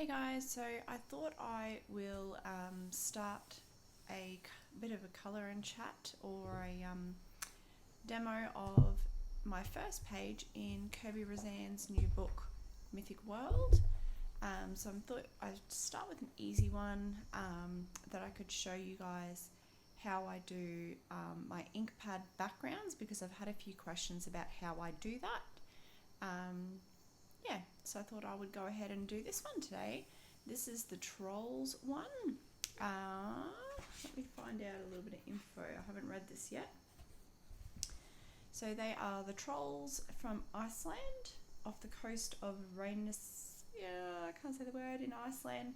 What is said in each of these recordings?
Hey guys, so I thought I will start a bit of a colour and chat or a demo of my first page in Kerby Rosanes' new book, Mythic World. So I thought I'd start with an easy one that I could show you guys how I do my ink pad backgrounds, because I've had a few questions about how I do that. So I thought I would go ahead and do this one today. This is the Trolls one. Let me find out a little bit of info. I haven't read this yet. So they are the Trolls from Iceland, off the coast of Rosanes, I can't say the word, in Iceland.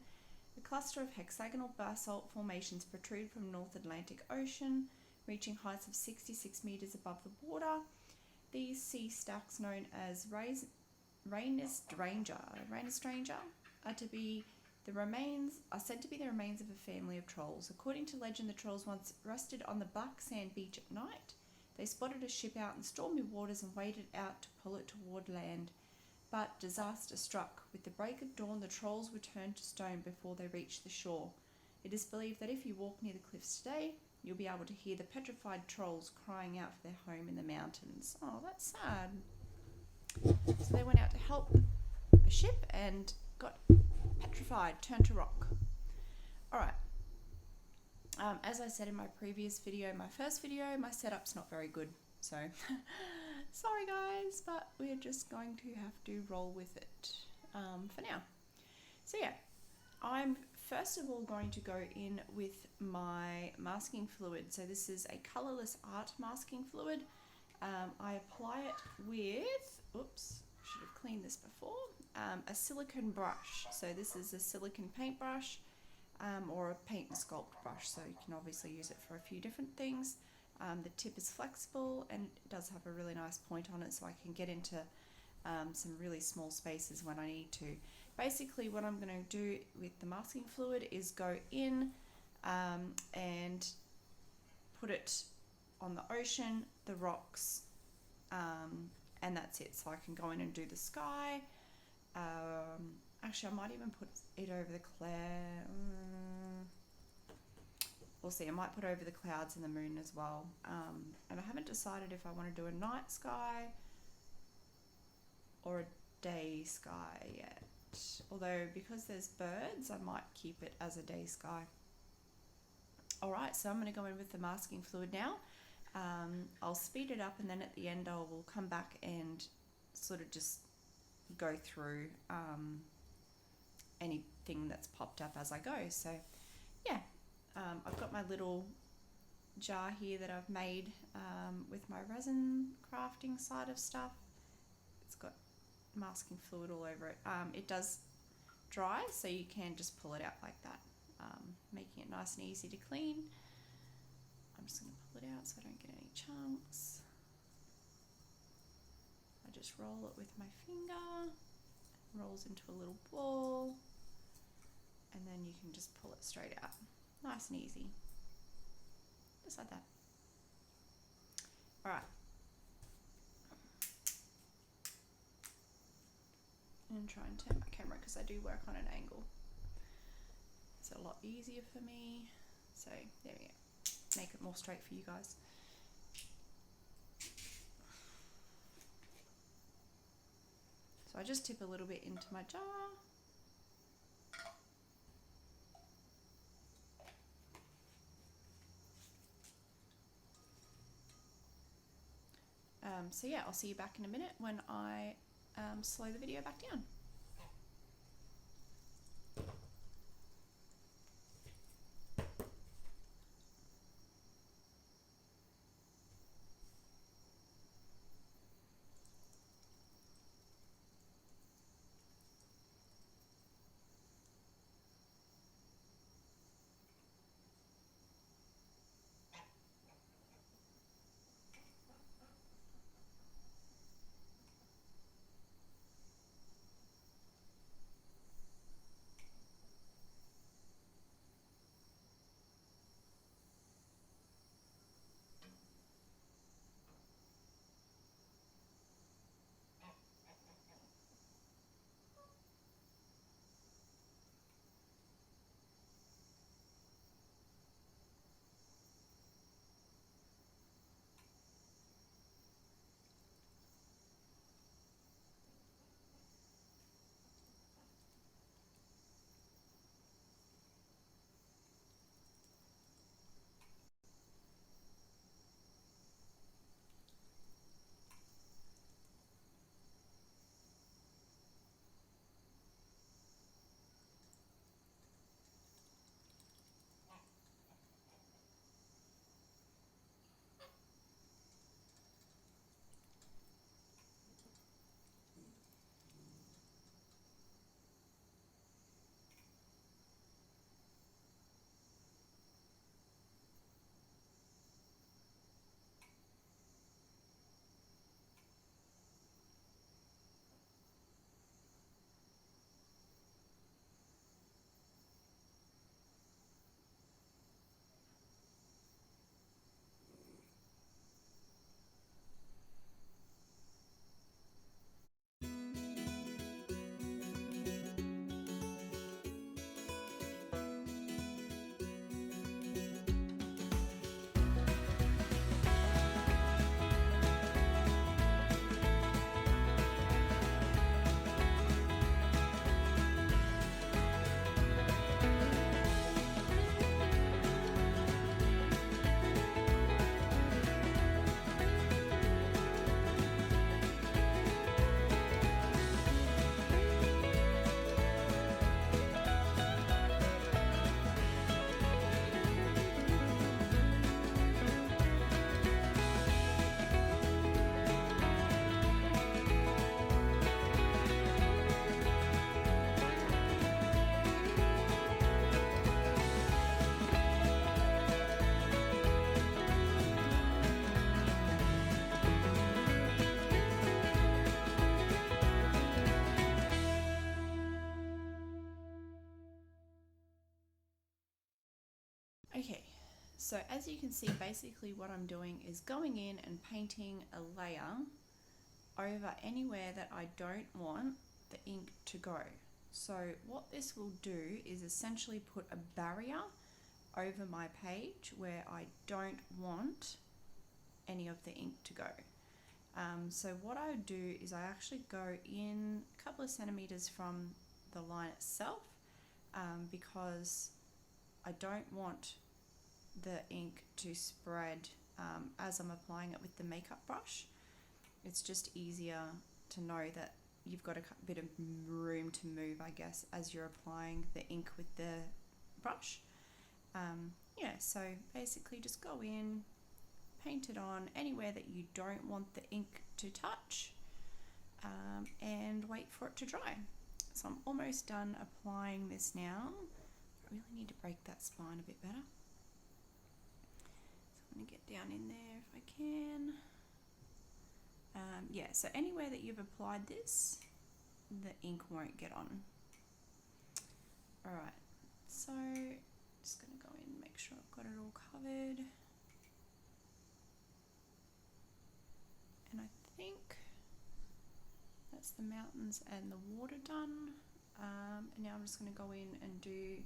A cluster of hexagonal basalt formations protrude from North Atlantic Ocean, reaching heights of 66 metres above the water. These sea stacks, known as Rainistranger are said to be the remains of a family of trolls. According to legend, the trolls once rested on the black sand beach at night. They spotted a ship out in stormy waters and waded out to pull it toward land. But disaster struck. With the break of dawn, the trolls were turned to stone before they reached the shore. It is believed that if you walk near the cliffs today, you'll be able to hear the petrified trolls crying out for their home in the mountains. Oh, that's sad. So they went out to help a ship and got petrified, turned to rock. Alright, as I said in my previous video, my first video, my setup's not very good. So, sorry guys, but we're just going to have to roll with it for now. So yeah, I'm first of all going to go in with my masking fluid. So this is a colourless art masking fluid. I apply it with, should have cleaned this before, a silicone brush. So this is a silicone paintbrush or a paint and sculpt brush, so you can obviously use it for a few different things. The tip is flexible and it does have a really nice point on it, so I can get into some really small spaces when I need to. Basically what I'm going to do with the masking fluid is go in and put it on the ocean, the rocks, and that's it. So I can go in and do the sky. Actually, I might even put it over the cloud. We'll see. I might put over the clouds and the moon as well. And I haven't decided if I want to do a night sky or a day sky yet. Although, because there's birds, I might keep it as a day sky. Alright, so I'm going to go in with the masking fluid now. I'll speed it up, and then at the end I will come back and sort of just go through anything that's popped up as I go. So yeah, I've got my little jar here that I've made with my resin crafting side of stuff. It's got masking fluid all over it. It does dry, so you can just pull it out like that, making it nice and easy to clean. I'm just going to pull it out so I don't get any chunks. I just roll it with my finger, rolls into a little ball, and then you can just pull it straight out. Nice and easy. Just like that. Alright. And try and turn my camera because I do work on an angle. It's a lot easier for me. So there we go. Make it more straight for you guys. So I just tip a little bit into my jar. So yeah, I'll see you back in a minute when I slow the video back down. So as you can see, basically what I'm doing is going in and painting a layer over anywhere that I don't want the ink to go. So what this will do is essentially put a barrier over my page where I don't want any of the ink to go. So what I would do is I actually go in a couple of centimeters from the line itself, because I don't want the ink to spread as I'm applying it with the makeup brush. It's just easier to know that you've got a bit of room to move, I guess, as you're applying the ink with the brush. Yeah, so basically just go in, paint it on anywhere that you don't want the ink to touch, and wait for it to dry. So I'm almost done applying this now. I really need to break that spine a bit better. So I'm going to get down in there if I can. Yeah, so anywhere that you've applied this, the ink won't get on. Alright, so just going to go in and make sure I've got it all covered. And I think that's the mountains and the water done. And now I'm just going to go in and do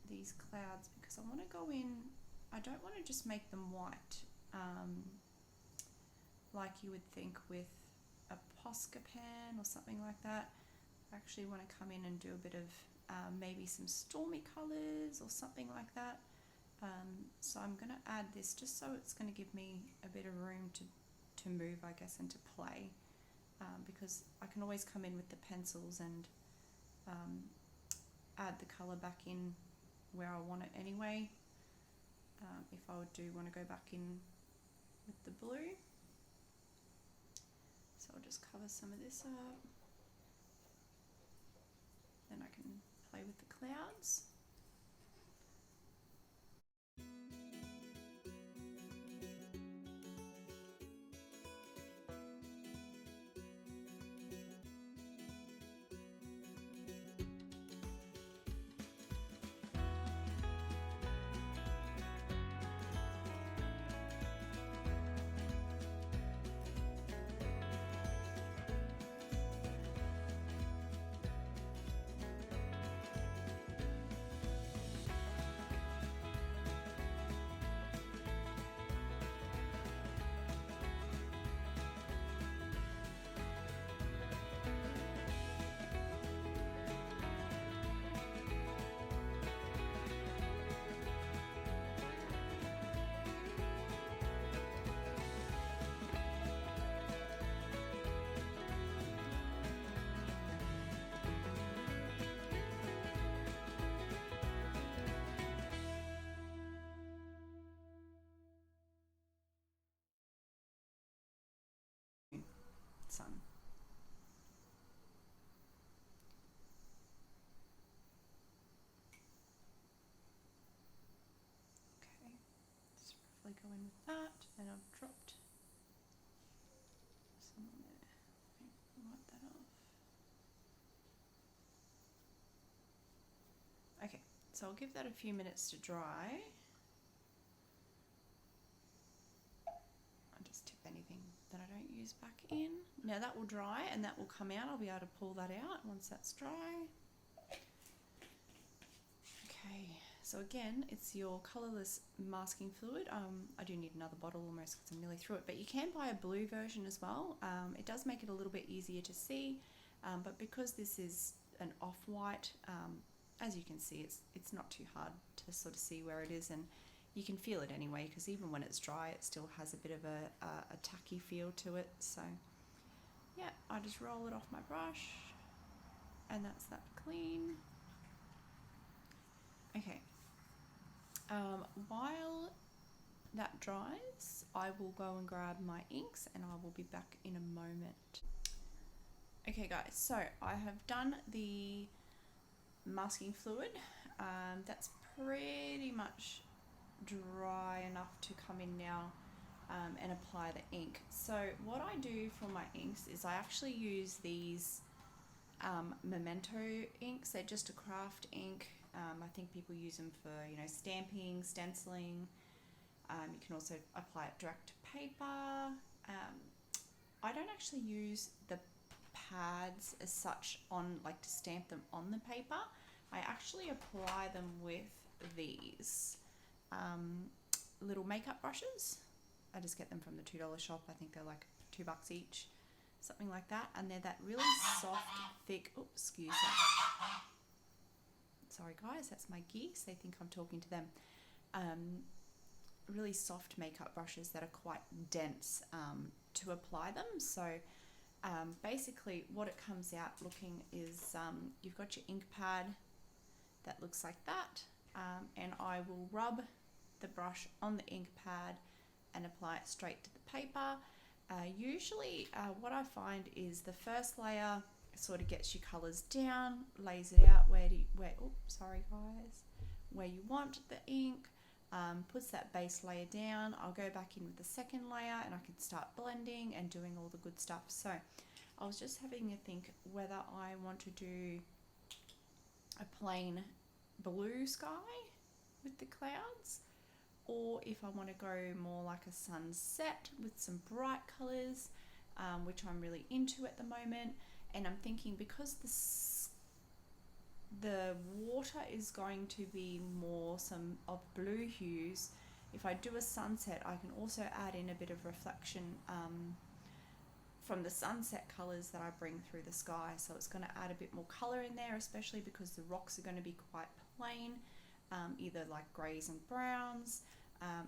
these clouds because I want to go in, I don't want to just make them white, like you would think with a Posca pan or something like that. I actually want to come in and do a bit of maybe some stormy colours or something like that. So I'm going to add this just so it's going to give me a bit of room to move, I guess, and to play, because I can always come in with the pencils and add the colour back in where I want it anyway, if I do want to go back in with the blue. So I'll just cover some of this up, then I can play with the clouds. Sun. Okay, just roughly go in with that, and I've dropped some on there. Wipe that off. Okay, so I'll give that a few minutes to dry. I'll just tip anything that I don't use back in. Now that will dry and that will come out. I'll be able to pull that out once that's dry. Okay, so again, it's your colourless masking fluid. I do need another bottle almost because I'm nearly through it, but you can buy a blue version as well. It does make it a little bit easier to see, but because this is an off-white, as you can see, it's not too hard to sort of see where it is, and you can feel it anyway because even when it's dry it still has a bit of a tacky feel to it. So yeah, I just roll it off my brush and that's that clean. Okay, while that dries I will go and grab my inks and I will be back in a moment. Okay guys, so I have done the masking fluid. That's pretty much dry enough to come in now and apply the ink. So what I do for my inks is I actually use these Memento inks. They're just a craft ink. I think people use them for, you know, stamping, stenciling. You can also apply it direct to paper. I don't actually use the pads as such on, like, to stamp them on the paper. I actually apply them with these little makeup brushes. I just get them from the $2 shop. I think they're like $2 each, something like that. And they're that really soft, thick, oops, excuse that. Sorry guys, that's my geese. They think I'm talking to them. Really soft makeup brushes that are quite dense to apply them. So basically what it comes out looking is you've got your ink pad that looks like that, and I will rub the brush on the ink pad and apply it straight to the paper. Usually what I find is the first layer sort of gets your colours down, lays it out where you want the ink, puts that base layer down. I'll go back in with the second layer and I can start blending and doing all the good stuff. So I was just having a think whether I want to do a plain blue sky with the clouds, or if I want to go more like a sunset with some bright colours, which I'm really into at the moment. And I'm thinking, because the water is going to be more some of blue hues, if I do a sunset, I can also add in a bit of reflection from the sunset colours that I bring through the sky. So it's going to add a bit more colour in there, especially because the rocks are going to be quite plain, either like greys and browns,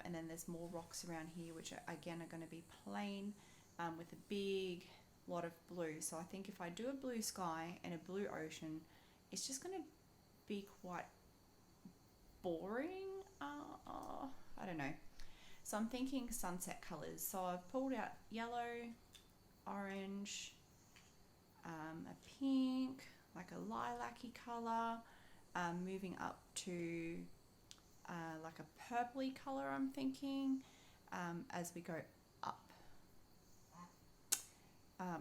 and then there's more rocks around here which are, again, are going to be plain with a big lot of blue. So I think if I do a blue sky and a blue ocean, it's just going to be quite boring. I don't know. So I'm thinking sunset colours. So I've pulled out yellow, orange, a pink, like a lilac-y colour, moving up to like a purpley colour, I'm thinking, as we go up.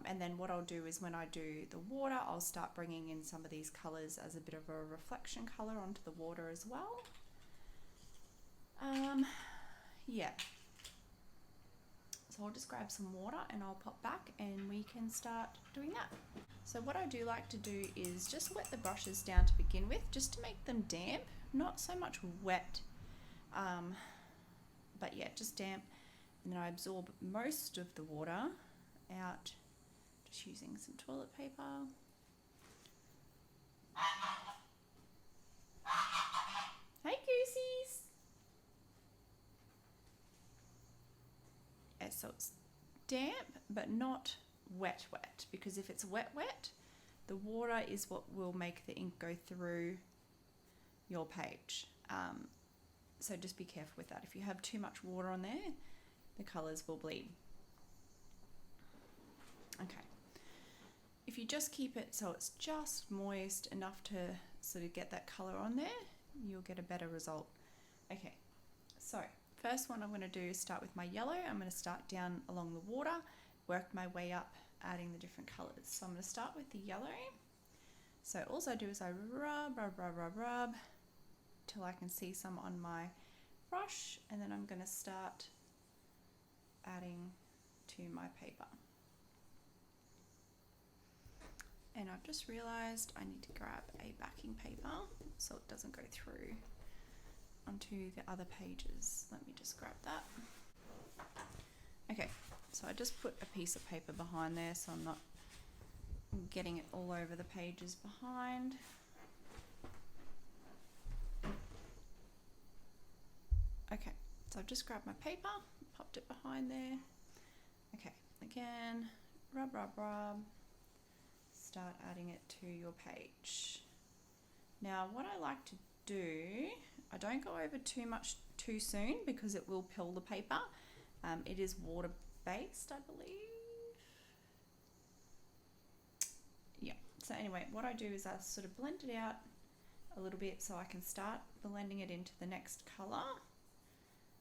And then what I'll do is, when I do the water, I'll start bringing in some of these colours as a bit of a reflection colour onto the water as well. Yeah. So I'll just grab some water and I'll pop back and we can start doing that. So what I do like to do is just wet the brushes down to begin with, just to make them damp, not so much wet, but yeah, just damp. And then I absorb most of the water out, just using some toilet paper. Hey goosies! Yeah, so it's damp but not wet, because if it's wet, the water is what will make the ink go through your page. So just be careful with that. If you have too much water on there, the colours will bleed. Okay. If you just keep it so it's just moist enough to sort of get that colour on there, you'll get a better result. Okay, so first one I'm going to do is start with my yellow. I'm going to start down along the water, work my way up, adding the different colours. So I'm going to start with the yellow. So all I do is I rub till I can see some on my brush, and then I'm going to start adding to my paper. And I've just realised I need to grab a backing paper so it doesn't go through onto the other pages. Let me just grab that. Okay, so I just put a piece of paper behind there so I'm not getting it all over the pages behind. Okay, so I've just grabbed my paper, popped it behind there. Okay, again, rub, start adding it to your page. Now what I like to do, I don't go over too much too soon because it will pill the paper. It is water based, I believe. Yeah, so anyway, what I do is I sort of blend it out a little bit so I can start blending it into the next colour.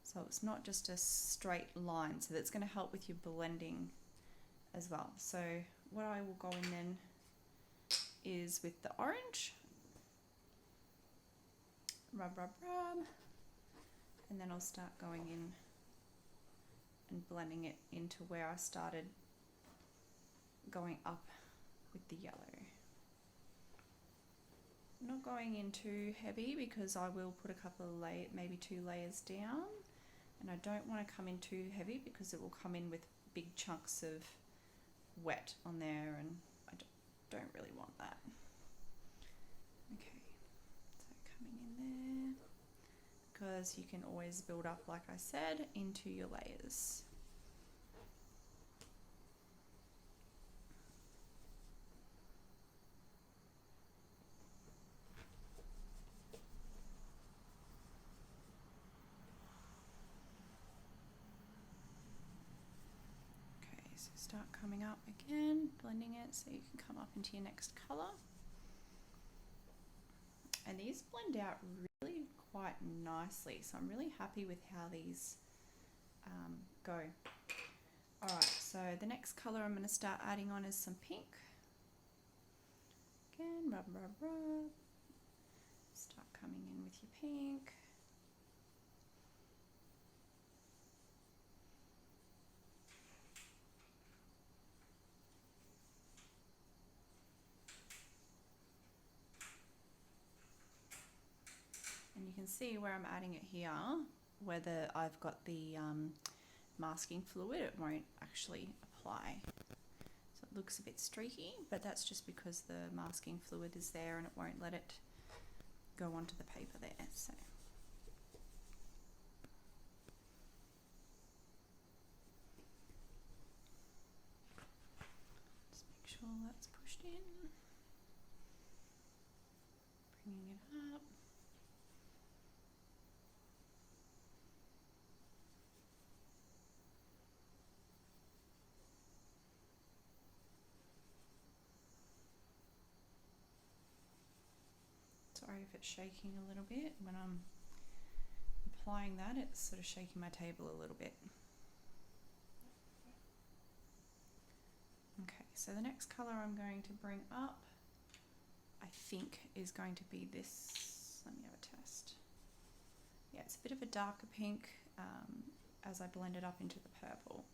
So it's not just a straight line, so that's going to help with your blending as well. So what I will go in then is with the orange. rub, rub, rub, and then I'll start going in and blending it into where I started going up with the yellow. I'm not going in too heavy because I will put a couple of layers, maybe 2 layers down, and I don't want to come in too heavy because it will come in with big chunks of wet on there, and I don't really want that. Okay, so coming in there, because you can always build up, like I said, into your layers. So start coming up again, blending it so you can come up into your next colour. And these blend out really quite nicely, so I'm really happy with how these go. Alright, so the next colour I'm going to start adding on is some pink. Again, rub, rub, rub. Start coming in with your pink. And you can see where I'm adding it here, whether I've got the masking fluid, it won't actually apply. So it looks a bit streaky, but that's just because the masking fluid is there and it won't let it go onto the paper there. So just make sure that's pushed in, bringing it up. Sorry if it's shaking a little bit. When I'm applying that, it's sort of shaking my table a little bit. Okay, so the next colour I'm going to bring up, I think, is going to be this. Let me have a test. Yeah, it's a bit of a darker pink as I blend it up into the purple.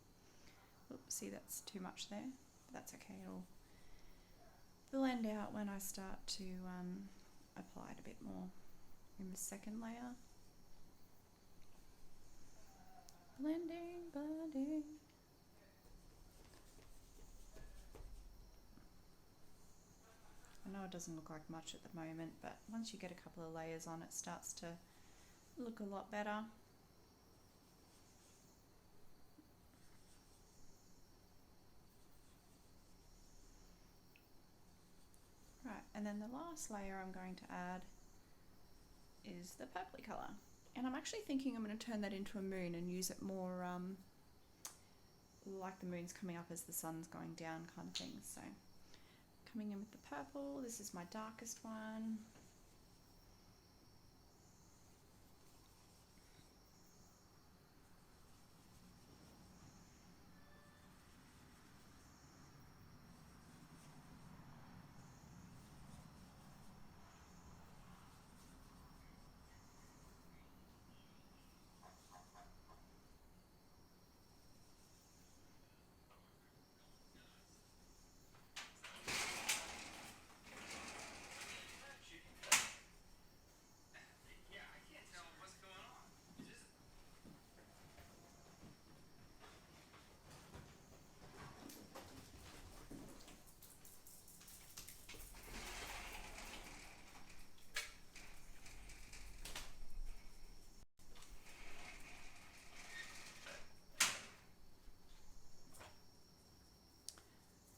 Oops, see, that's too much there, but that's okay. It'll blend out when I start to apply it a bit more in the second layer. Blending, blending. I know it doesn't look like much at the moment, but once you get a couple of layers on, it starts to look a lot better. Right, and then the last layer I'm going to add is the purpley colour. And I'm actually thinking I'm going to turn that into a moon and use it more like the moon's coming up as the sun's going down kind of thing. So coming in with the purple, this is my darkest one.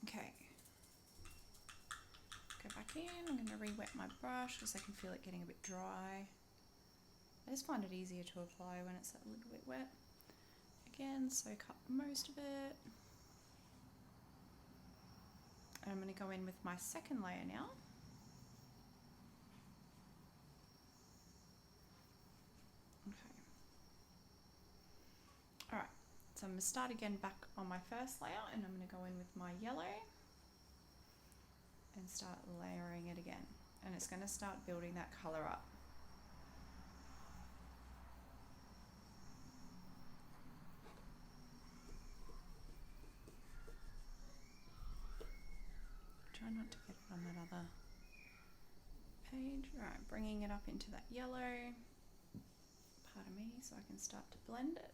Okay, go back in. I'm going to re-wet my brush because I can feel it getting a bit dry. I just find it easier to apply when it's a little bit wet. Again, soak up most of it. And I'm going to go in with my second layer now. Okay. Alright, so I'm going to start again back on my first layer, and I'm going to go in with my yellow and start layering it again. And it's going to start building that colour up. orange. Alright, bringing it up into that yellow. Pardon me, so I can start to blend it.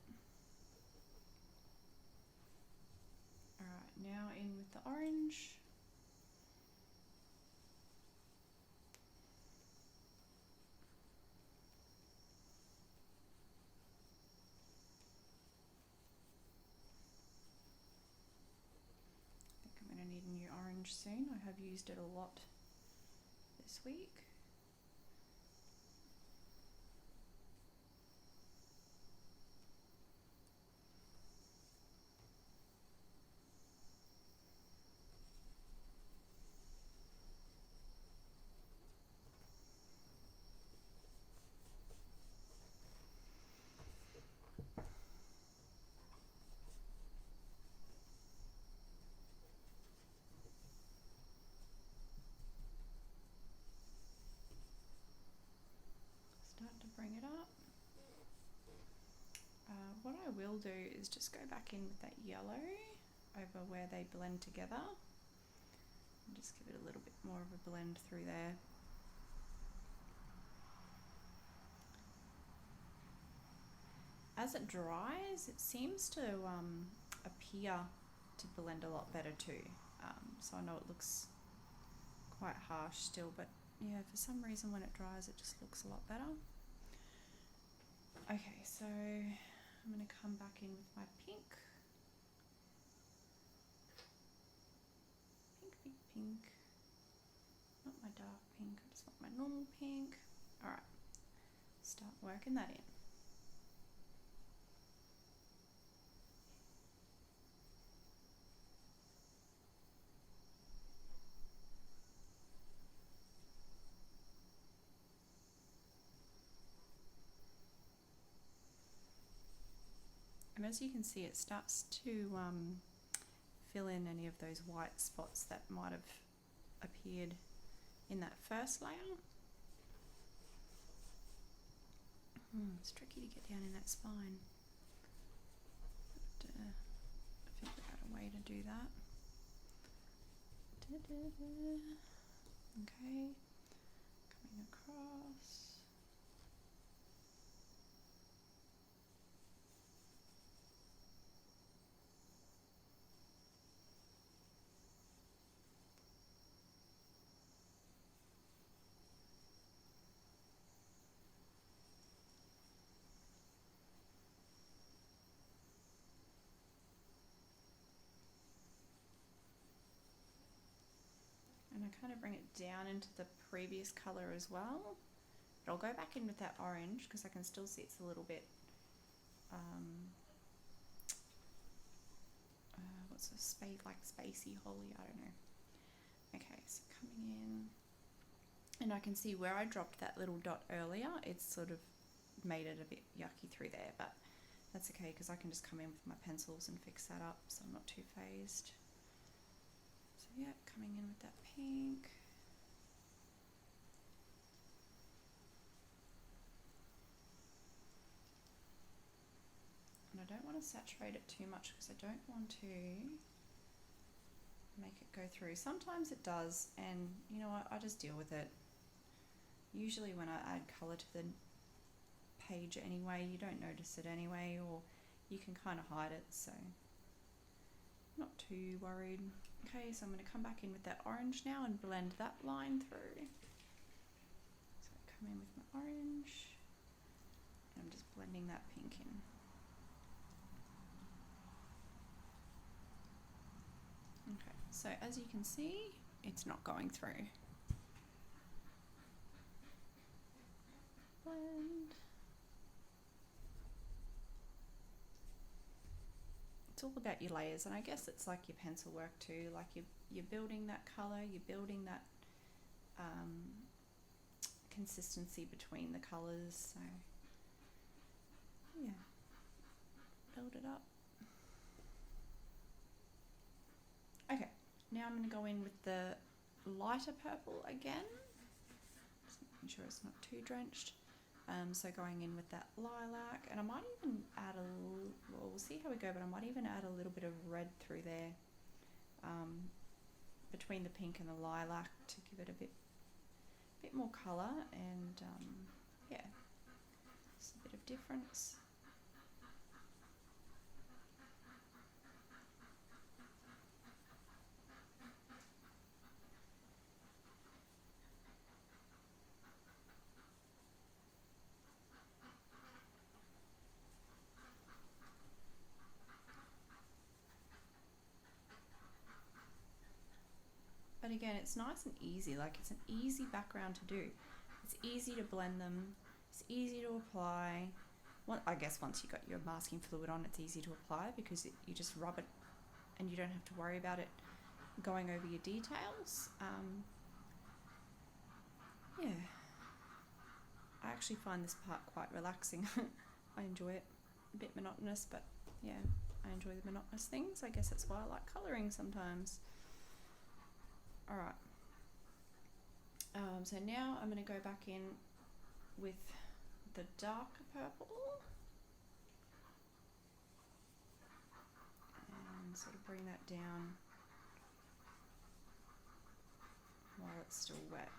Alright, now in with the orange. I think I'm going to need a new orange soon. I have used it a lot this week. Start to bring it up. What I will do is just go back in with that yellow over where they blend together and just give it a little bit more of a blend through there. As it dries, it seems to appear to blend a lot better too. So I know it looks quite harsh still, but yeah, for some reason when it dries it just looks a lot better. Okay, so I'm going to come back in with my pink. Pink, pink. Not my dark pink, I just want my normal pink. Alright, start working that in. And as you can see, it starts to fill in any of those white spots that might have appeared in that first layer. It's tricky to get down in that spine. But, figure out a way to do that. Okay, coming across. And I kind of bring it down into the previous colour as well. But I'll go back in with that orange because I can still see it's a little bit, what's a spacey holly, I don't know. Okay, so coming in, and I can see where I dropped that little dot earlier, it's sort of made it a bit yucky through there, but that's okay because I can just come in with my pencils and fix that up, so I'm not too phased. So yeah, coming in with that pink. And I don't want to saturate it too much because I don't want to make it go through. Sometimes it does, and you know what, I just deal with it. Usually when I add colour to the page anyway, you don't notice it anyway, or you can kind of hide it, so not too worried. Okay, so I'm going to come back in with that orange now and blend that line through. So come in with my orange, and I'm just blending that pink in. Okay, so as you can see, it's not going through. Blend. It's all about your layers, and I guess it's like your pencil work too, like you're building that colour, you're building that consistency between the colours, so yeah, build it up. Okay, now I'm going to go in with the lighter purple again, just making sure it's not too drenched. So going in with that lilac, and I might even add well, we'll see how we go, but I might even add a little bit of red through there, between the pink and the lilac, to give it a bit bit more colour, and yeah, it's a bit of difference. But again, it's nice and easy, like it's an easy background to do. It's easy to blend them, it's easy to apply. I guess once you've got your masking fluid on, it's easy to apply because you just rub it and you don't have to worry about it going over your details. Yeah, I actually find this part quite relaxing. I enjoy it. A bit monotonous, but yeah, I enjoy the monotonous things. I guess that's why I like colouring sometimes. Alright, so now I'm going to go back in with the darker purple and sort of bring that down while it's still wet.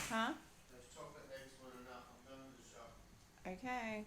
Huh? Those chocolate eggs weren't enough. I'm going to the shop. Okay.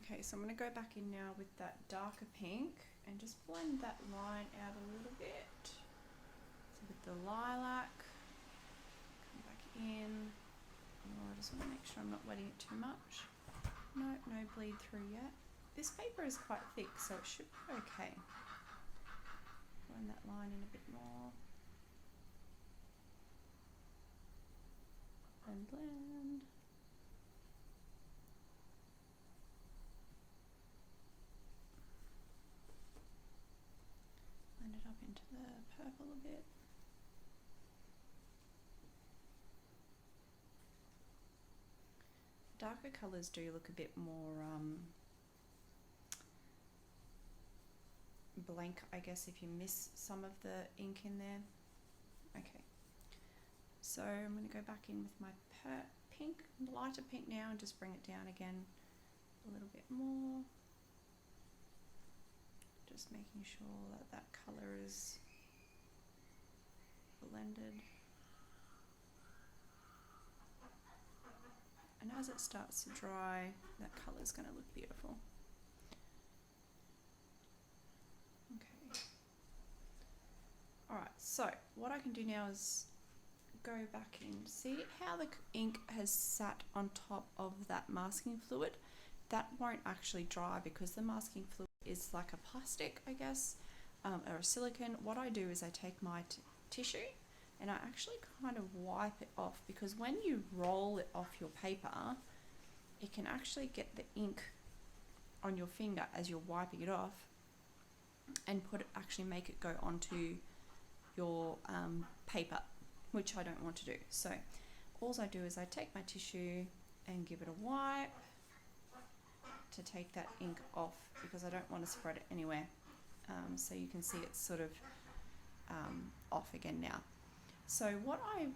Okay, so I'm going to go back in now with that darker pink and just blend that line out a little bit. So with the lilac, come back in. Oh, I just want to make sure I'm not wetting it too much. No bleed through yet. This paper is quite thick, so it should be okay. Blend that line in a bit more. And blend. Blend it up into the purple a bit. Darker colours do look a bit more blank, I guess, if you miss some of the ink in there. Okay, so I'm going to go back in with my pink, lighter pink now, and just bring it down again a little bit more. Just making sure that that colour is blended. And as it starts to dry, that colour is going to look beautiful. Okay. Alright, so what I can do now is go back in. See how the ink has sat on top of that masking fluid? That won't actually dry because the masking fluid is like a plastic, I guess, or a silicone. What I do is I take my tissue and I actually kind of wipe it off, because when you roll it off your paper, it can actually get the ink on your finger as you're wiping it off and actually make it go onto your paper, which I don't want to do. So all I do is I take my tissue and give it a wipe to take that ink off, because I don't want to spread it anywhere. So you can see it's sort of off again now. So what I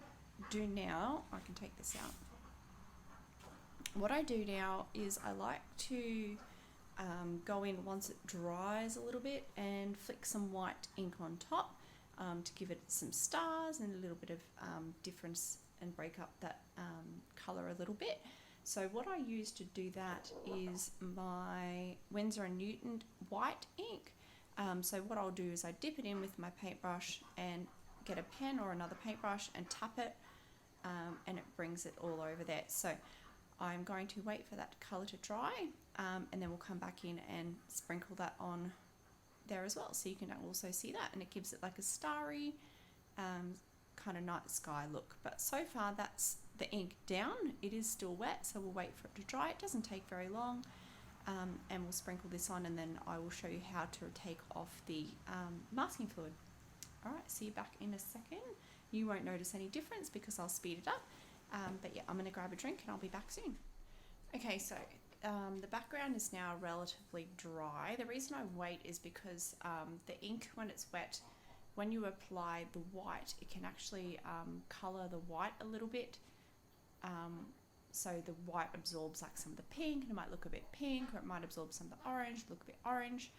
do now, I can take this out. What I do now is I like to go in once it dries a little bit and flick some white ink on top to give it some stars and a little bit of difference and break up that colour a little bit. So what I use to do that is my Winsor & Newton white ink. So what I'll do is I dip it in with my paintbrush and get a pen or another paintbrush and tap it, and it brings it all over there. So I'm going to wait for that colour to dry, and then we'll come back in and sprinkle that on there as well, so you can also see that, and it gives it like a starry kind of night sky look. But so far that's the ink down. It is still wet, so we'll wait for it to dry. It doesn't take very long, and we'll sprinkle this on, and then I will show you how to take off the masking fluid. Alright, see you back in a second. You won't notice any difference because I'll speed it up, but yeah, I'm going to grab a drink and I'll be back soon. Okay, so the background is now relatively dry. The reason I wait is because the ink, when it's wet, when you apply the white, it can actually colour the white a little bit. So the white absorbs like some of the pink, and it might look a bit pink, or it might absorb some of the orange, look a bit orange.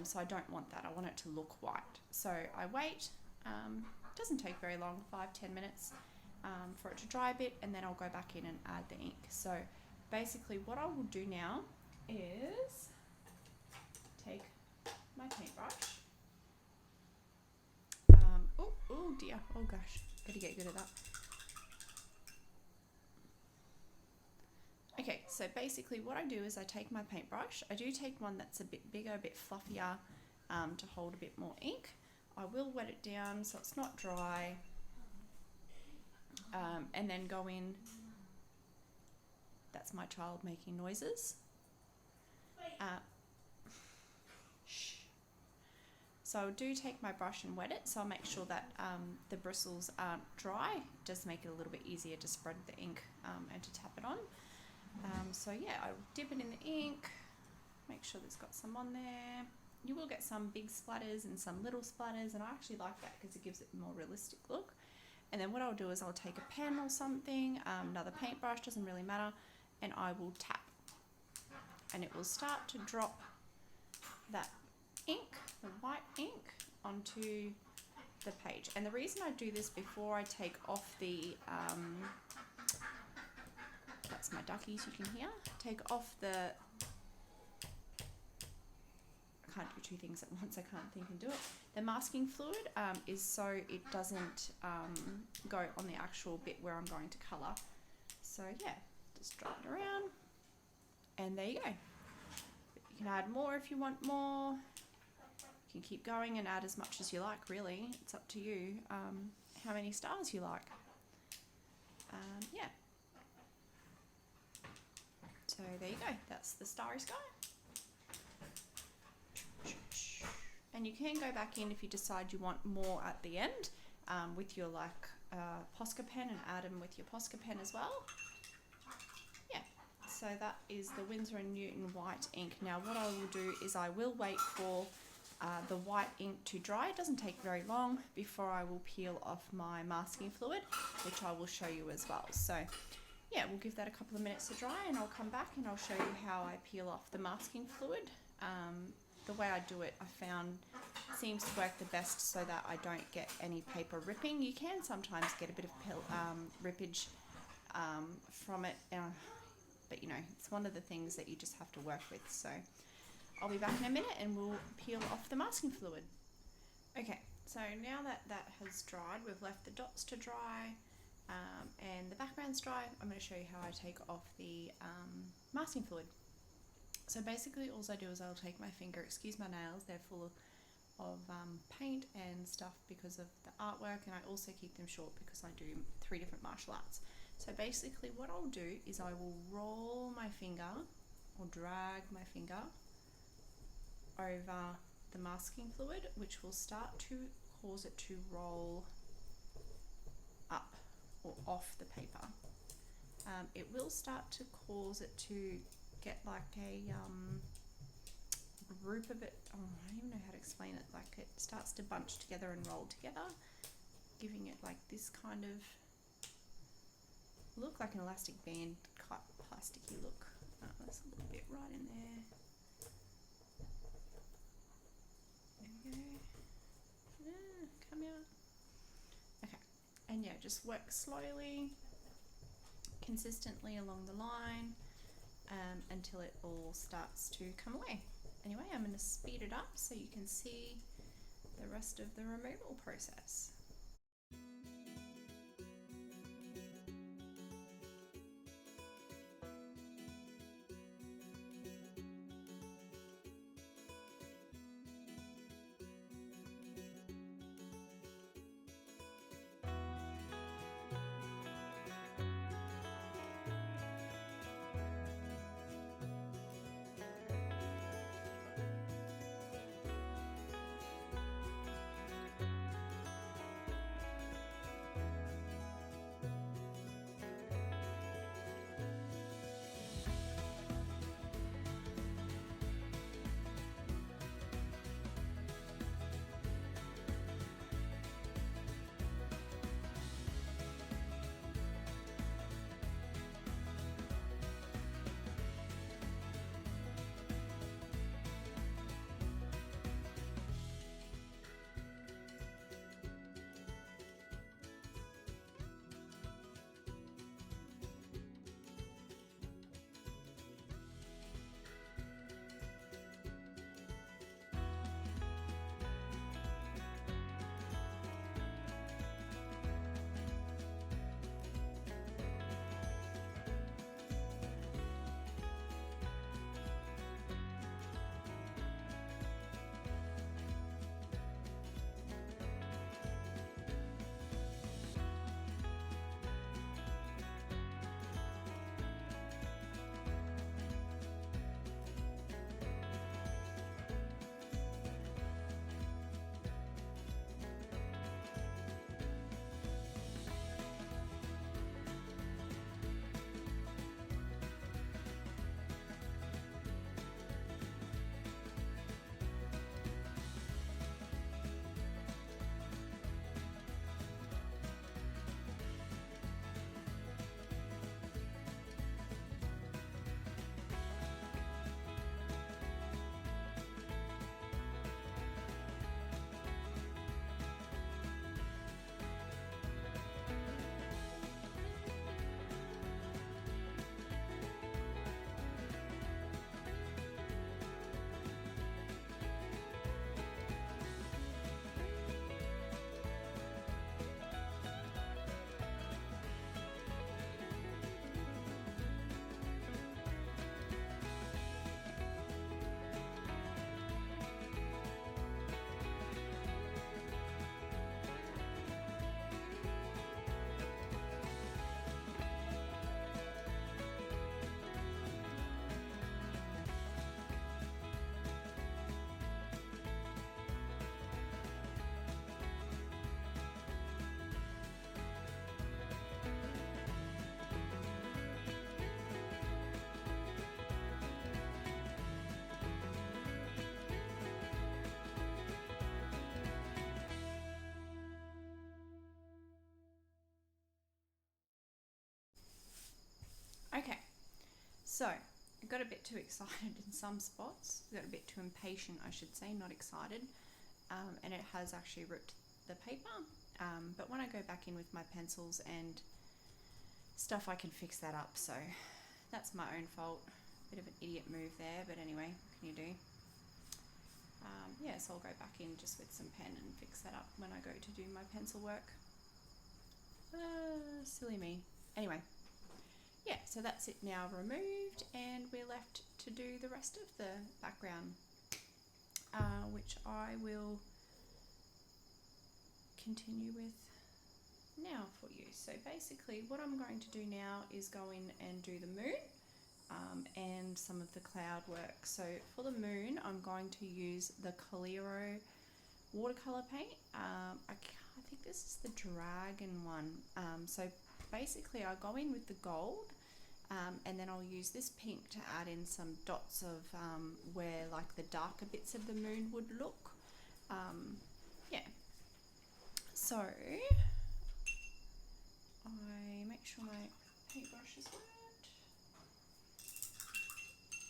So I don't want that. I want it to look white. So I wait. It doesn't take very long, 5-10 minutes, for it to dry a bit, and then I'll go back in and add the ink. So basically what I will do now is take my paintbrush. Oh dear, oh gosh, gotta get good at that. Okay, so basically what I do is I take my paintbrush. I do take one that's a bit bigger, a bit fluffier, to hold a bit more ink. I will wet it down so it's not dry, and then go in. That's my child making noises. Shh. So I do take my brush and wet it, so I'll make sure that the bristles aren't dry. It does make it a little bit easier to spread the ink and to tap it on. So yeah, I dip it in the ink, make sure there's got some on there. You will get some big splatters and some little splatters, and I actually like that because it gives it a more realistic look. And then what I'll do is I'll take a pen or something, another paintbrush, doesn't really matter, and I will tap. And it will start to drop that ink, the white ink, onto the page. And the reason I do this before I take off the, that's my duckies you can hear, take off the, I can't do two things at once, I can't think and do it. The masking fluid is so it doesn't go on the actual bit where I'm going to colour. So yeah, just drop it around, and there you go. You can add more if you want more. You can keep going and add as much as you like, really. It's up to you how many stars you like. Yeah. So there you go, that's the starry sky. And you can go back in if you decide you want more at the end with your Posca pen, and add them with your Posca pen as well. Yeah, so that is the Winsor & Newton white ink. Now what I will do is I will wait for the white ink to dry. It doesn't take very long before I will peel off my masking fluid, which I will show you as well. So yeah, we'll give that a couple of minutes to dry, and I'll come back and I'll show you how I peel off the masking fluid. The way I do it, I found seems to work the best so that I don't get any paper ripping. You can sometimes get a bit of rippage from it, but you know, it's one of the things that you just have to work with. So I'll be back in a minute and we'll peel off the masking fluid. Okay, so now that that has dried, we've left the dots to dry, and the background's dry. I'm going to show you how I take off the masking fluid. So basically all I do is I'll take my finger, excuse my nails, they're full of paint and stuff because of the artwork, and I also keep them short because I do 3 different martial arts. So basically what I'll do is I will roll my finger, or drag my finger over the masking fluid, which will start to cause it to roll up or off the paper. It will start to cause it to get like a group of it. Oh, I don't even know how to explain it. Like it starts to bunch together and roll together, giving it like this kind of look, like an elastic band, quite plasticky look. There's a little bit right in there. There we go. Come out. Okay, and yeah, just work slowly, consistently along the line. Until it all starts to come away. Anyway, I'm going to speed it up so you can see the rest of the removal process. So I got a bit too excited in some spots. I got a bit too impatient, I should say, not excited. And it has actually ripped the paper. But when I go back in with my pencils and stuff, I can fix that up. So that's my own fault. Bit of an idiot move there, but anyway, what can you do? Yeah, so I'll go back in just with some pen and fix that up when I go to do my pencil work. Silly me. Anyway, yeah, so that's it now removed, and we're left to do the rest of the background, which I will continue with now for you. So basically what I'm going to do now is go in and do the moon and some of the cloud work. So for the moon, I'm going to use the Coliro watercolor paint. I think this is the dragon one. So basically I go in with the gold, and then I'll use this pink to add in some dots of where like the darker bits of the moon would look. Yeah. So I make sure my paintbrush is wet.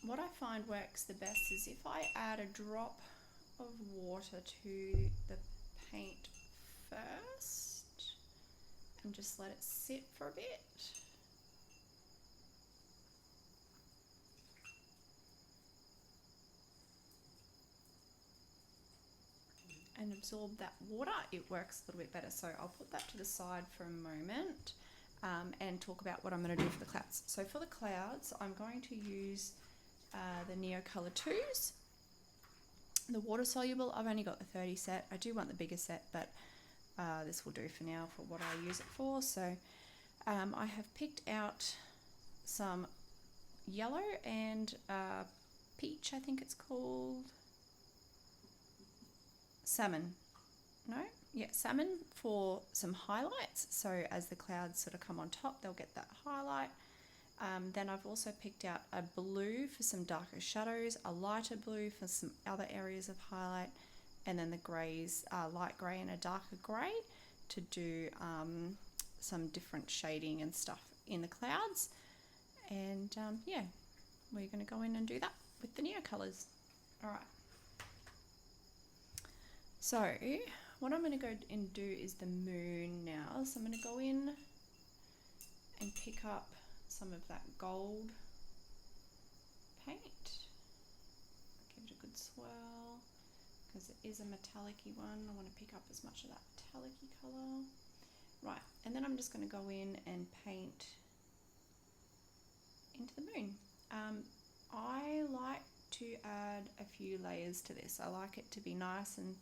What I find works the best is if I add a drop of water to the paint first and just let it sit for a bit. And absorb that water, it works a little bit better. So I'll put that to the side for a moment and talk about what I'm going to do for the clouds. So for the clouds, I'm going to use the Neocolor 2s. The water soluble, I've only got the 30 set. I do want the bigger set, but this will do for now for what I use it for. So I have picked out some yellow and peach, I think it's called. Salmon. No? Yeah, salmon for some highlights. So as the clouds sort of come on top, they'll get that highlight. Then I've also picked out a blue for some darker shadows, a lighter blue for some other areas of highlight, and then the greys, light grey and a darker grey to do some different shading and stuff in the clouds. And yeah, we're going to go in and do that with the Neocolors. All right. So what I'm going to go and do is the moon now. So I'm going to go in and pick up some of that gold paint. Give it a good swirl because it is a metallic-y one. I want to pick up as much of that metallic-y colour. Right, and then I'm just going to go in and paint into the moon. I like to add a few layers to this. I like it to be nice and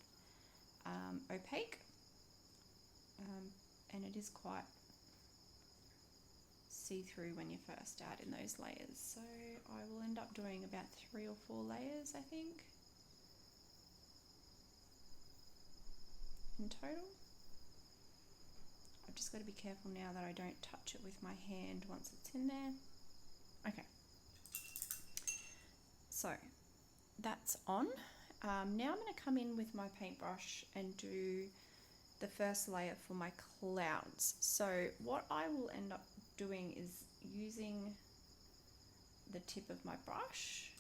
opaque, and it is quite see-through when you first add in those layers. So I will end up doing about 3 or 4 layers, I think, in total. I've just got to be careful now that I don't touch it with my hand once it's in there. Okay, so that's on. Now I'm going to come in with my paintbrush and do the first layer for my clouds. So what I will end up doing is using the tip of my brush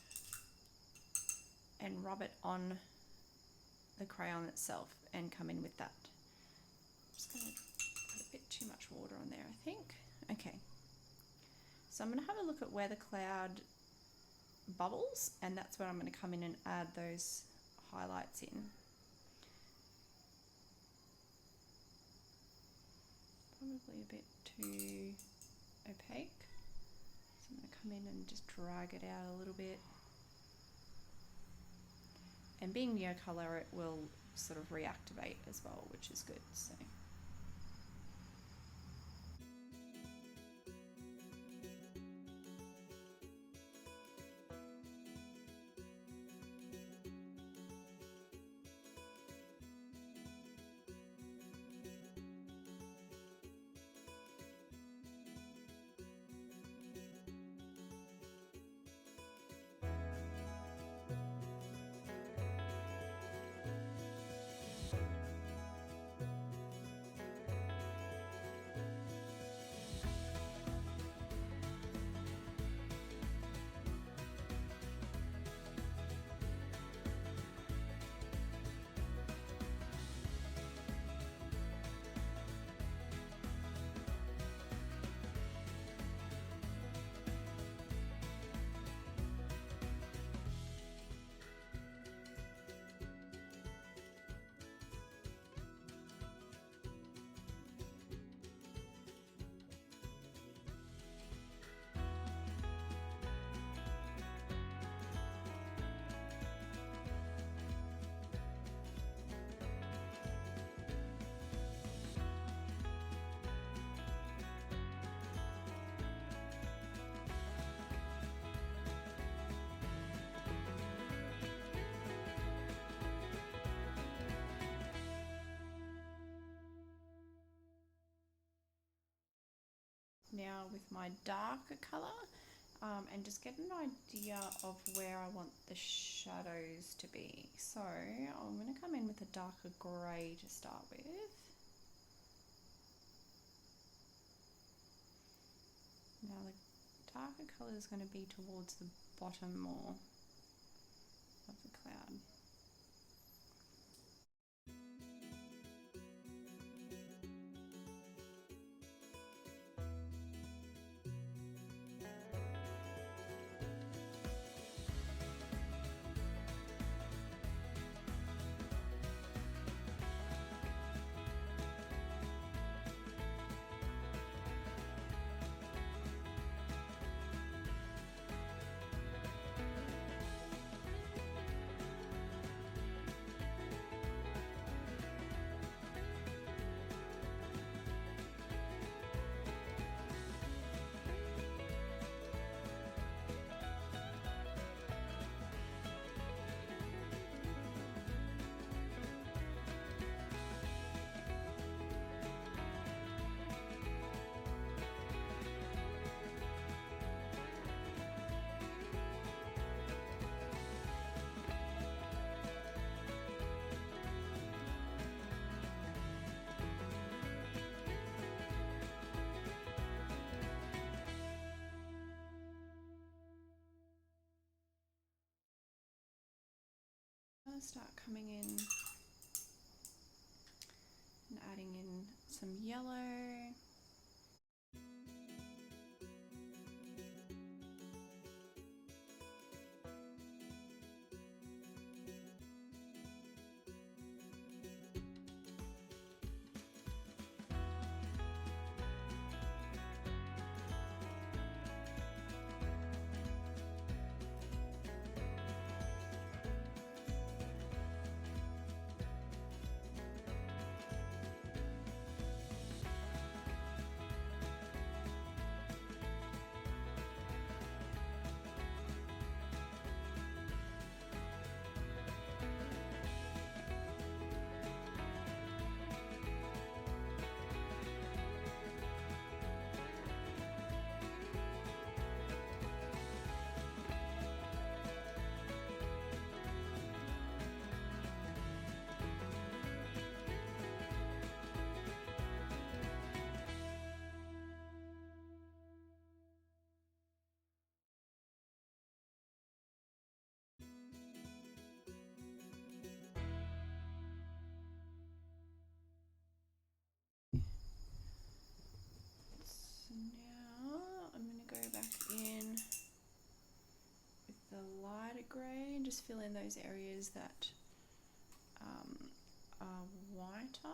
and rub it on the crayon itself and come in with that. I'm just going to put a bit too much water on there, I think. Okay, so I'm going to have a look at where the cloud bubbles, and that's where I'm going to come in and add those highlights in. Probably a bit too opaque, so I'm going to come in and just drag it out a little bit. And being Neocolor, it will sort of reactivate as well, which is good. So with my darker colour and just get an idea of where I want the shadows to be. So I'm going to come in with a darker grey to start with. Now the darker colour is going to be towards the bottom more of the cloud. I'll start coming in and adding in some yellow. So now I'm going to go back in with the lighter grey and just fill in those areas that are whiter.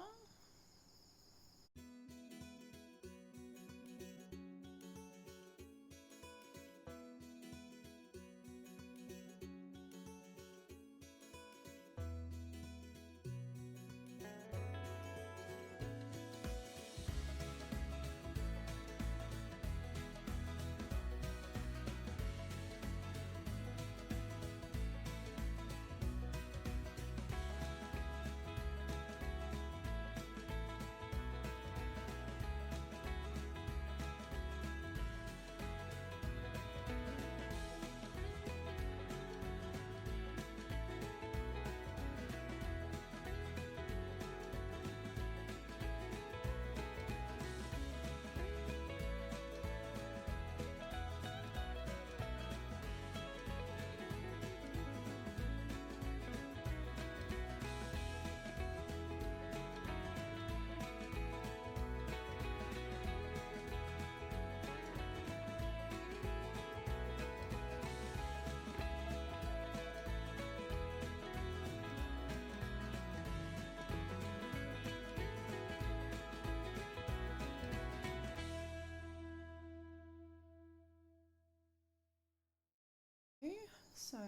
So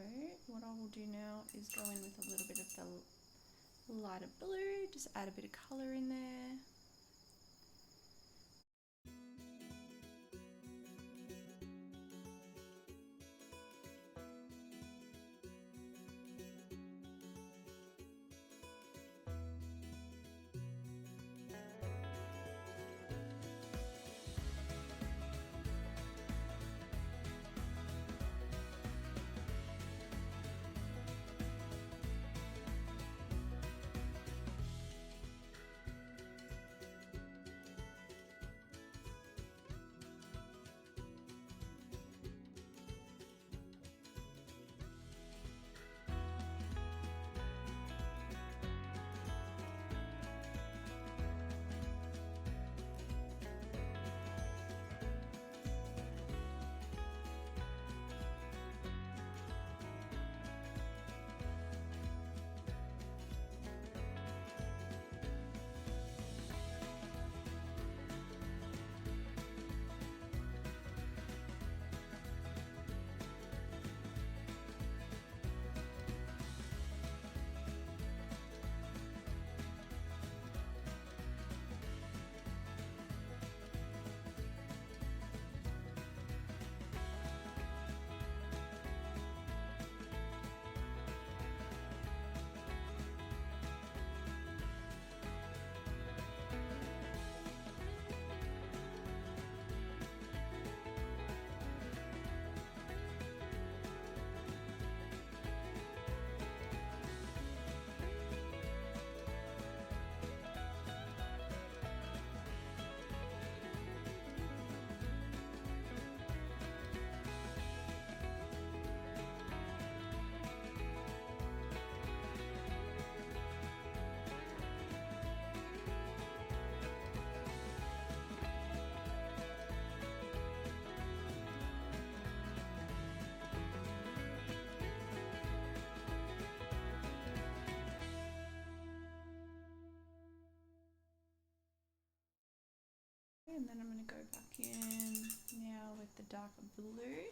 what I will do now is go in with a little bit of the lighter blue, just add a bit of colour in there. and then I'm going to go back in now with the darker blue.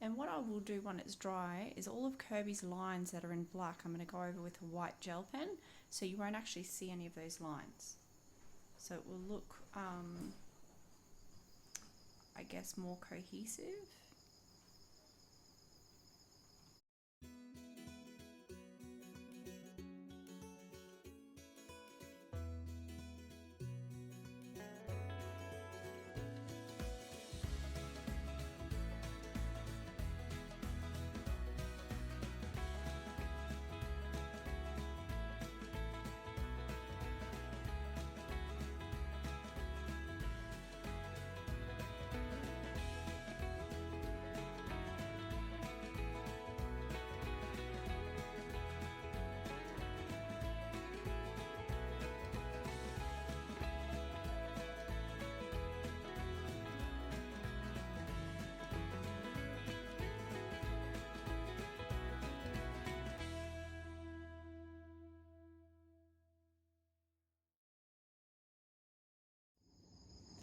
And what I will do when it's dry is all of Kerby's lines that are in black, I'm going to go over with a white gel pen, so you won't actually see any of those lines. So it will look, I guess, more cohesive.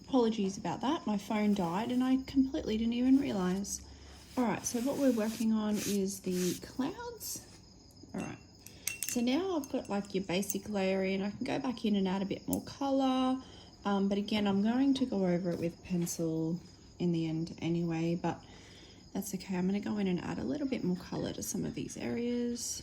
Apologies about that, my phone died and I completely didn't even realise. Alright, so what we're working on is the clouds. Alright, so now I've got like your basic layering. I can go back in and add a bit more colour, but again I'm going to go over it with pencil in the end anyway, but that's okay. I'm going to go in and add a little bit more colour to some of these areas.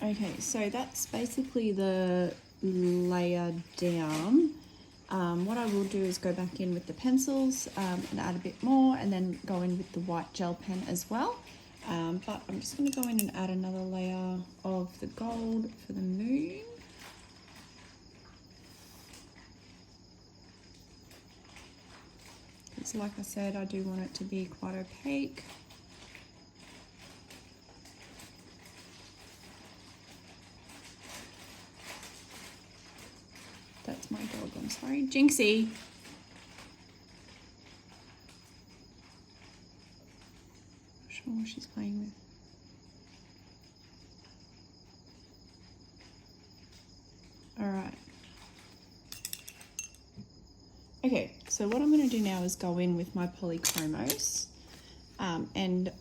Okay, so that's basically the layer down. What I will do is go back in with the pencils and add a bit more, and then go in with the white gel pen as well. But I'm just going to go in and add another layer of the gold for the moon. Because like I said, I do want it to be quite opaque. That's my dog, I'm sorry. Jinxie. Not sure what she's playing with. Alright. Okay, so what I'm going to do now is go in with my polychromos and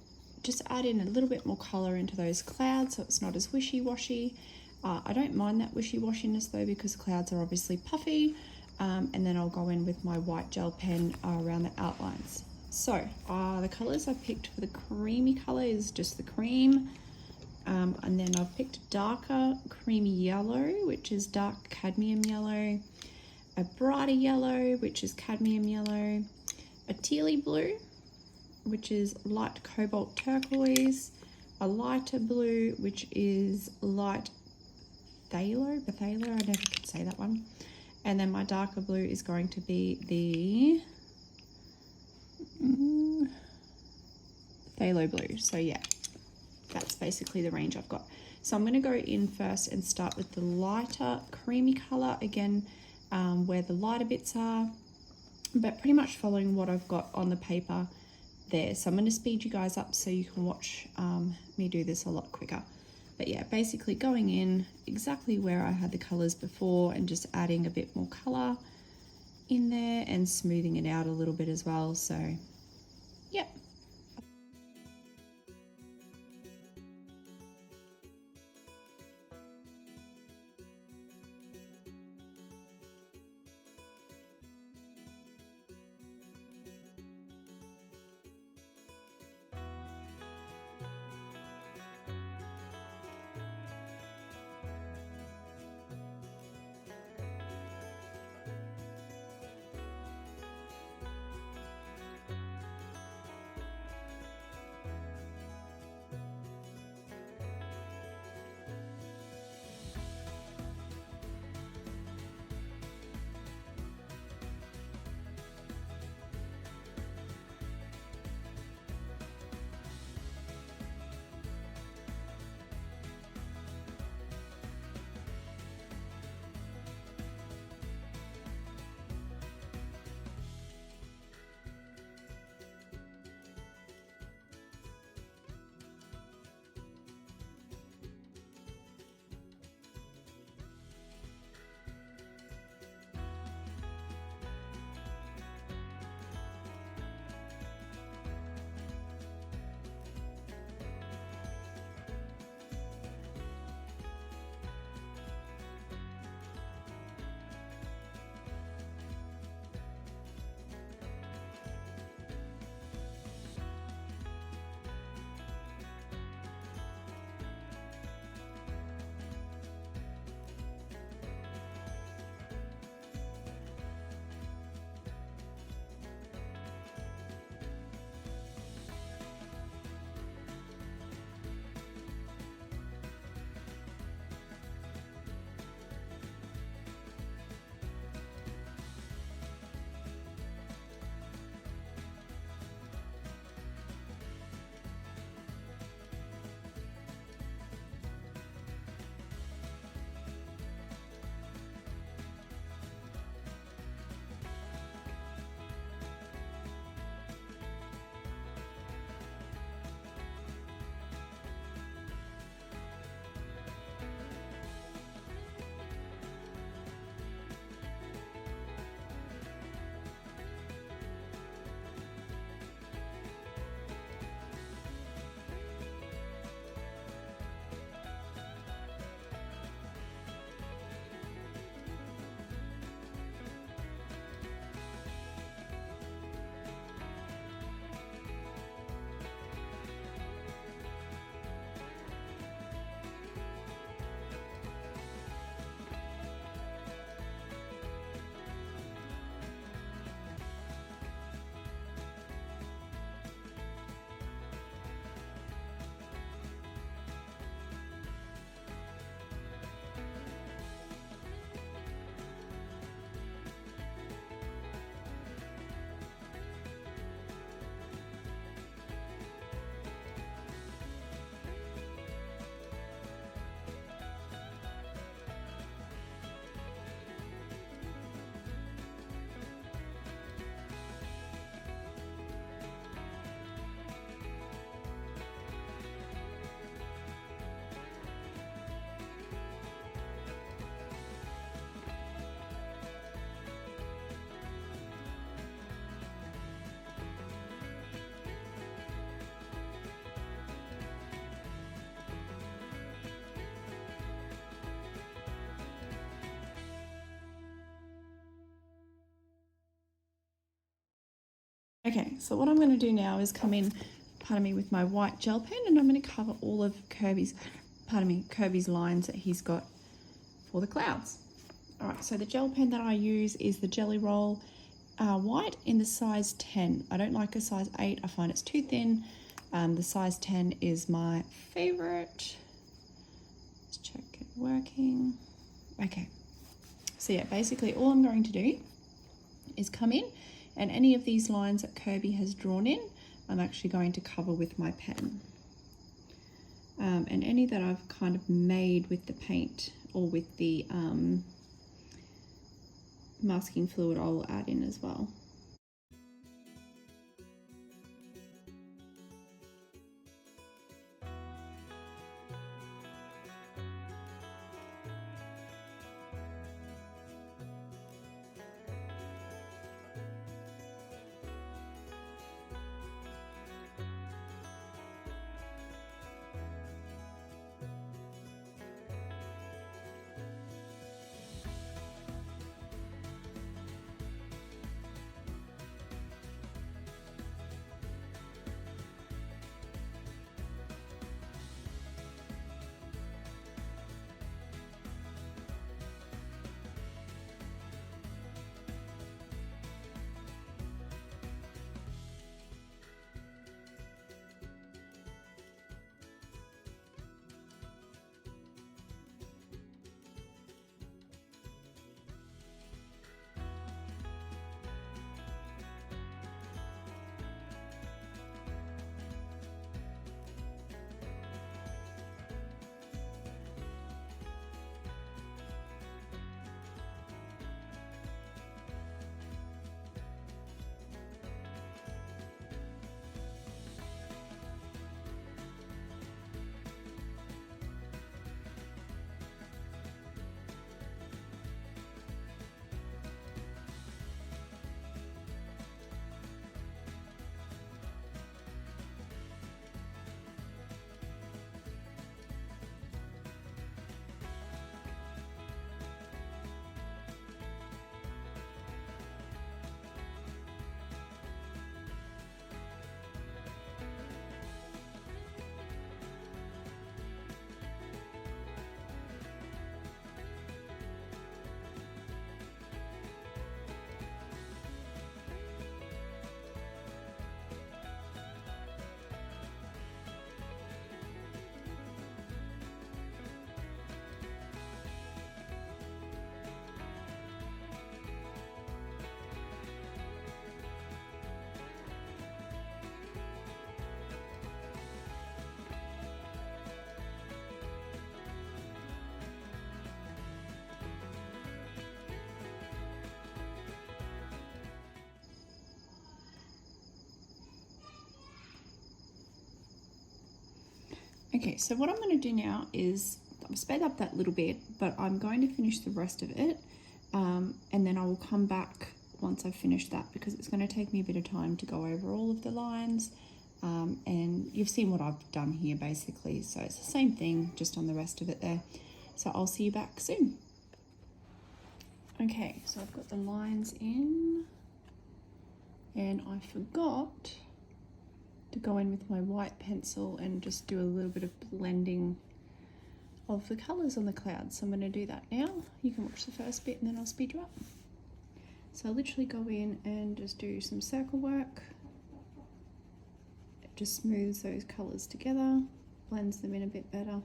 just add in a little bit more colour into those clouds so it's not as wishy-washy. I don't mind that wishy-washiness though, because clouds are obviously puffy, and then I'll go in with my white gel pen around the outlines. So the colours I picked for the creamy colour is just the cream, and then I've picked a darker creamy yellow, which is dark cadmium yellow, a brighter yellow, which is cadmium yellow, a tealy blue, which is light cobalt turquoise, a lighter blue, which is light phthalo, I never could say that one, and then my darker blue is going to be the phthalo blue. So yeah, that's basically the range I've got. So I'm going to go in first and start with the lighter creamy colour again, where the lighter bits are, but pretty much following what I've got on the paper there. So I'm going to speed you guys up so you can watch me do this a lot quicker. But yeah, basically going in exactly where I had the colours before and just adding a bit more colour in there and smoothing it out a little bit as well. So yep. Okay, so what I'm going to do now is come in, with my white gel pen, and I'm going to cover all of Kerby's lines that he's got for the clouds. All right, so the gel pen that I use is the Jelly Roll white in the size 10. I don't like a size 8, I find it's too thin. The size 10 is my favorite. Let's check it working. Okay, so yeah, basically all I'm going to do is come in, and any of these lines that Kerby has drawn in, I'm actually going to cover with my pen. And any that I've kind of made with the paint or with the masking fluid, I will add in as well. Okay, so what I'm going to do now is, I've sped up that little bit, but I'm going to finish the rest of it, and then I will come back once I've finished that, because it's going to take me a bit of time to go over all of the lines, and you've seen what I've done here basically, so it's the same thing, just on the rest of it there. So I'll see you back soon. Okay, so I've got the lines in, and I forgot to go in with my white pencil and just do a little bit of blending of the colours on the clouds. So I'm going to do that now. You can watch the first bit and then I'll speed you up. So I'll literally go in and just do some circle work. It just smooths those colours together, blends them in a bit better.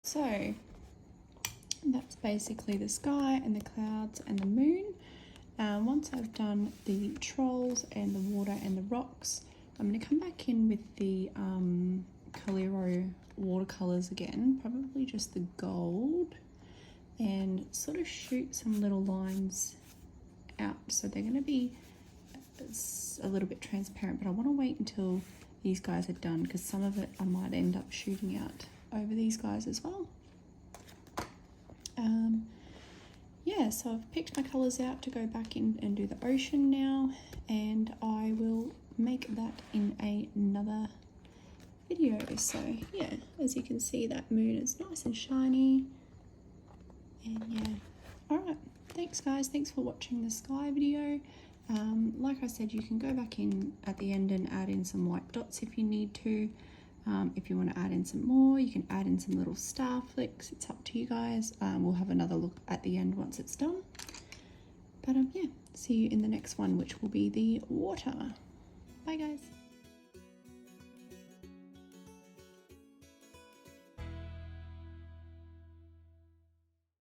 So that's basically the sky and the clouds and the moon. Once I've done the trolls and the water and the rocks, I'm going to come back in with the Colero watercolours again, probably just the gold, and sort of shoot some little lines out. So they're going to be a little bit transparent, but I want to wait until these guys are done because some of it I might end up shooting out over these guys as well. Yeah, so I've picked my colours out to go back in and do the ocean now, and I will make that in another video. So yeah, as you can see, that moon is nice and shiny, and yeah. Alright, thanks guys, thanks for watching the sky video. Like I said, you can go back in at the end and add in some white dots if you need to. If you want to add in some more, you can add in some little star flicks. It's up to you guys. We'll have another look at the end once it's done. But yeah, see you in the next one, which will be the water. Bye guys.